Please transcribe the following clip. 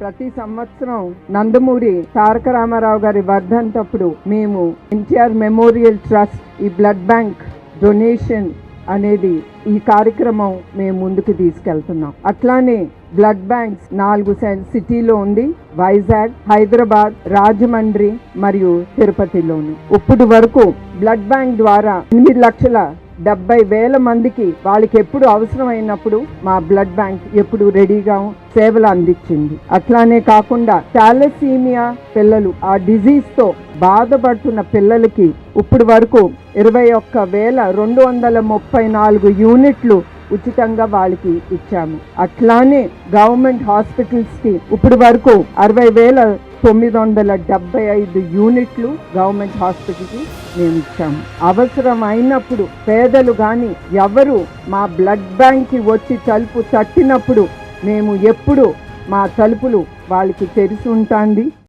ప్రతి సంవత్సరం నందమూరి తారక రామారావు గారి వర్ధంతప్పుడు మేము ఎన్టీఆర్ మెమోరియల్ ట్రస్ట్ ఈ బ్లడ్ బ్యాంక్ డొనేషన్ అనేది ఈ కార్యక్రమం మేము ముందుకు తీసుకెళ్తున్నాం. అట్లానే బ్లడ్ బ్యాంక్స్ 4 సిటీలో ఉంది. వైజాగ్, హైదరాబాద్, రాజమండ్రి మరియు తిరుపతిలోను. ఇప్పుడు వరకు బ్లడ్ బ్యాంక్ ద్వారా 8,70,000 మందికి వాళ్ళకి ఎప్పుడు అవసరమైనప్పుడు మా బ్లడ్ బ్యాంక్ ఎప్పుడు రెడీగా సేవలు అందించింది. అట్లానే కాకుండా థాలసీమియా పిల్లలు, ఆ డిజీజ్ తో బాధపడుతున్న పిల్లలకి ఇప్పుడు వరకు 21,234 యూనిట్లు ఉచితంగా వాళ్ళకి ఇచ్చాము. అట్లానే గవర్నమెంట్ హాస్పిటల్స్ కి ఇప్పుడు వరకు 60,975 యూనిట్లు గవర్నమెంట్ హాస్పిటల్ కి మేము ఇచ్చాము. అవసరమైనప్పుడు పేదలు కానీ ఎవరు మా బ్లడ్ బ్యాంక్ కి వచ్చి తలుపు తట్టినప్పుడు మేము ఎప్పుడు మా తలుపులు వాళ్ళకి తెరిచి ఉంటుంది.